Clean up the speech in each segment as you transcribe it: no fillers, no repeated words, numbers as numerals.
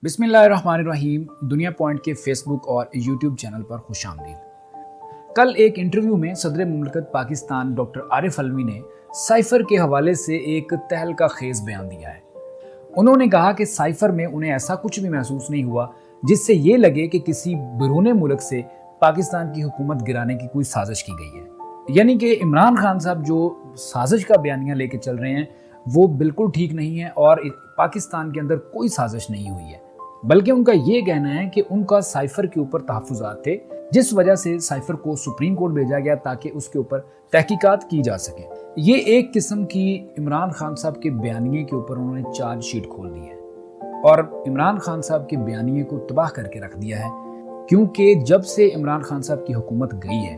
बिस्मिल्लाहिर्रहमानिर्रहीम। दुनिया पॉइंट के फेसबुक और यूट्यूब चैनल पर खुश आमदीद। कल एक इंटरव्यू में सदर मुमलकत पाकिस्तान डॉक्टर आरिफ अलवी ने साइफर के हवाले से एक तहलका खेज बयान दिया है। उन्होंने कहा कि साइफर में उन्हें ऐसा कुछ भी महसूस नहीं हुआ जिससे ये लगे कि किसी बैरून मुल्क से पाकिस्तान की हुकूमत गिराने की कोई साजिश की गई है। यानी कि इमरान खान साहब जो साजिश का बयानिया लेके चल रहे हैं वो बिल्कुल ठीक नहीं है और पाकिस्तान के अंदर कोई साजिश नहीं हुई है, बल्कि उनका ये कहना है कि उनका साइफर के ऊपर तहफ़्फ़ुज़ात थे, जिस वजह से साइफर को सुप्रीम कोर्ट भेजा गया ताकि उसके ऊपर तहकीकात की जा सके। ये एक किस्म की इमरान खान साहब के बयानिए के ऊपर उन्होंने चार्ज शीट खोल दी है और इमरान खान साहब के बयानिए को तबाह करके रख दिया है, क्योंकि जब से इमरान खान साहब की हुकूमत गई है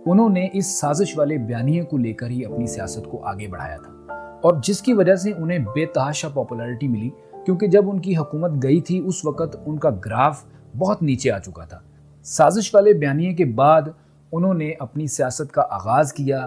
उन्होंने इस साजिश वाले बयानिए को लेकर ही अपनी सियासत को आगे बढ़ाया था और जिसकी वजह से उन्हें बेतहाशा पॉपुलैरिटी मिली, क्योंकि जब उनकी हुकूमत गई थी उस वक़्त उनका ग्राफ बहुत नीचे आ चुका था। साजिश वाले बयानिए के बाद उन्होंने अपनी सियासत का आगाज़ किया,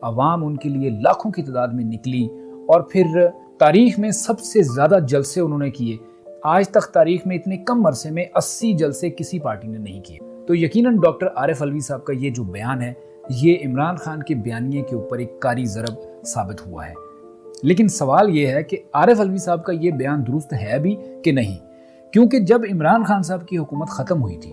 अवाम उनके लिए लाखों की तादाद में निकली और फिर तारीख़ में सबसे ज़्यादा जलसे उन्होंने किए। आज तक तारीख़ में इतने कम अरसे में 80 जलसे किसी पार्टी ने नहीं किए। तो यकीनन डॉक्टर आरिफ अलवी साहब का ये जो बयान है ये इमरान खान के बयानिए के ऊपर एक कारी ज़रब साबित हुआ है। लेकिन सवाल ये है कि आरिफ अलवी साहब का ये बयान दुरुस्त है भी कि नहीं, क्योंकि जब इमरान खान साहब की हुकूमत ख़त्म हुई थी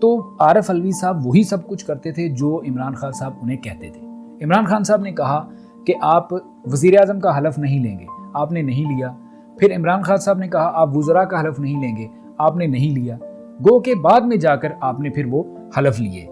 तो आरिफ अलवी साहब वही सब कुछ करते थे जो इमरान खान साहब उन्हें कहते थे। इमरान खान साहब ने कहा कि आप वज़ीर आज़म का हलफ नहीं लेंगे, आपने नहीं लिया। फिर इमरान खान साहब ने कहा आप वुज़रा का हलफ नहीं लेंगे, आपने नहीं लिया। गो के बाद में जाकर आपने फिर वो हलफ लिए।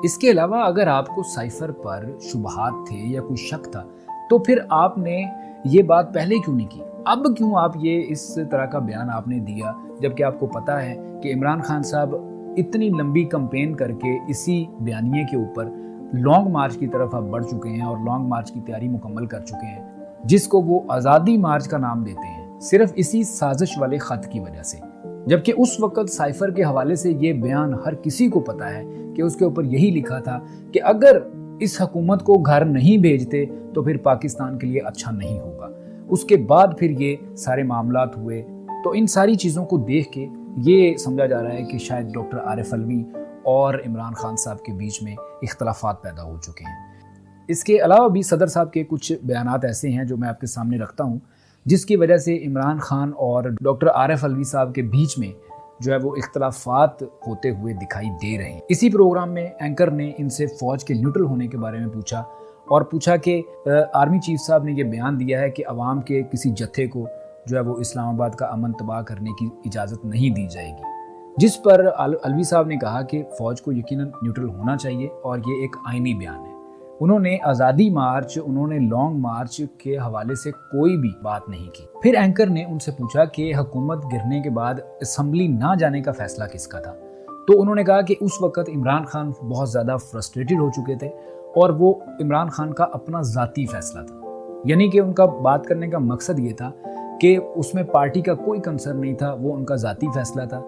इसके अलावा अगर आपको साइफर पर शुबहात थे या कोई शक था तो फिर आपने ये बात पहले क्यों नहीं की? अब क्यों आप ये इस तरह का बयान आपने दिया, जबकि आपको पता है कि इमरान खान साहब इतनी लंबी कैंपेन करके इसी बयानिए के ऊपर लॉन्ग मार्च की तरफ अब बढ़ चुके हैं और लॉन्ग मार्च की तैयारी मुकम्मल कर चुके हैं, जिसको वो आज़ादी मार्च का नाम देते हैं, सिर्फ इसी साजिश वाले ख़त की वजह से। जबकि उस वक़्त साइफर के हवाले से ये बयान हर किसी को पता है कि उसके ऊपर यही लिखा था कि अगर इस हुकूमत को घर नहीं भेजते तो फिर पाकिस्तान के लिए अच्छा नहीं होगा। उसके बाद फिर ये सारे मामलात हुए। तो इन सारी चीज़ों को देख के ये समझा जा रहा है कि शायद डॉक्टर आरिफ अलवी और इमरान खान साहब के बीच में इख्तलाफात पैदा हो चुके हैं। इसके अलावा भी सदर साहब के कुछ बयानात ऐसे हैं जो मैं आपके सामने रखता हूँ, जिसकी वजह से इमरान खान और डॉक्टर आरिफ अलवी साहब के बीच में जो है वो इख्तलाफात होते हुए दिखाई दे रहे हैं। इसी प्रोग्राम में एंकर ने इनसे फ़ौज के न्यूट्रल होने के बारे में पूछा और पूछा कि आर्मी चीफ साहब ने ये बयान दिया है कि अवाम के किसी जत्थे को जो है वो इस्लामाबाद का अमन तबाह करने की इजाज़त नहीं दी जाएगी, जिस पर अलवी साहब ने कहा कि फ़ौज को यकीनन न्यूट्रल होना चाहिए और ये एक आइनी बयान है। उन्होंने आज़ादी मार्च, उन्होंने लॉन्ग मार्च के हवाले से कोई भी बात नहीं की। फिर एंकर ने उनसे पूछा कि हुकूमत गिरने के बाद असम्बली ना जाने का फैसला किसका था, तो उन्होंने कहा कि उस वक़्त इमरान खान बहुत ज़्यादा फ्रस्ट्रेटेड हो चुके थे और वो इमरान खान का अपना ज़ाती फैसला था। यानी कि उनका बात करने का मकसद ये था कि उसमें पार्टी का कोई कंसर्न नहीं था, वो उनका ज़ाती फैसला था।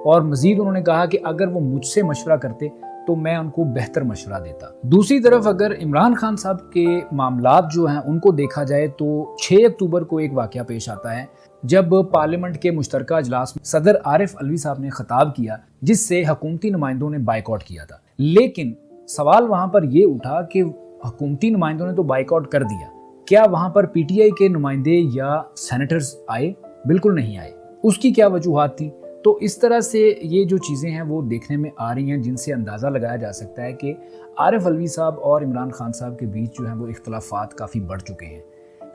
और मज़ीद उन्होंने कहा कि अगर वो मुझसे मशवरा करते तो मैं उनको बेहतर मशवरा देता। दूसरी तरफ अगर इमरान खान साहब के मामलात जो हैं उनको देखा जाए तो 6 अक्टूबर को एक वाक़या पेश आता है जब पार्लियामेंट के मुश्तरका अजलास में सदर आरिफ अलवी साहब ने खिताब किया, जिससे हुकूमती नुमाइंदों ने बाइकआउट किया था। लेकिन सवाल वहाँ पर ये उठा कि हुकूमती नुमाइंदों ने तो बाइकआउट कर दिया, क्या वहाँ पर पीटीआई के नुमाइंदे या सेनेटर्स आए? बिल्कुल नहीं आए। उसकी क्या वजूहात थी? तो इस तरह से ये जो चीज़ें हैं वो देखने में आ रही हैं, जिनसे अंदाज़ा लगाया जा सकता है कि आरिफ अलवी साहब और इमरान खान साहब के बीच जो है वो इख्तलाफात काफ़ी बढ़ चुके हैं।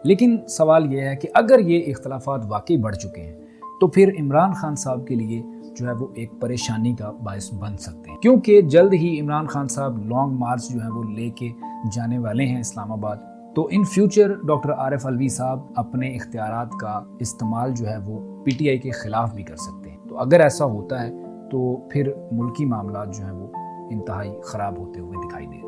लेकिन सवाल ये है कि अगर ये इख्तलाफात वाकई बढ़ चुके हैं तो फिर इमरान खान साहब के लिए जो है वो एक परेशानी का बायस बन सकते हैं, क्योंकि जल्द ही इमरान खान साहब लॉन्ग मार्च जो है वो लेके जाने वाले हैं इस्लामाबाद। तो in future doctor Arif Alvi साहब अपने इख्तियारात का इस्तेमाल जो है वो पीटीआई के ख़िलाफ़ भी कर सकते हैं। तो अगर ऐसा होता है तो फिर मुल्की मामलात जो हैं वो इंतहाई ख़राब होते हुए दिखाई दे।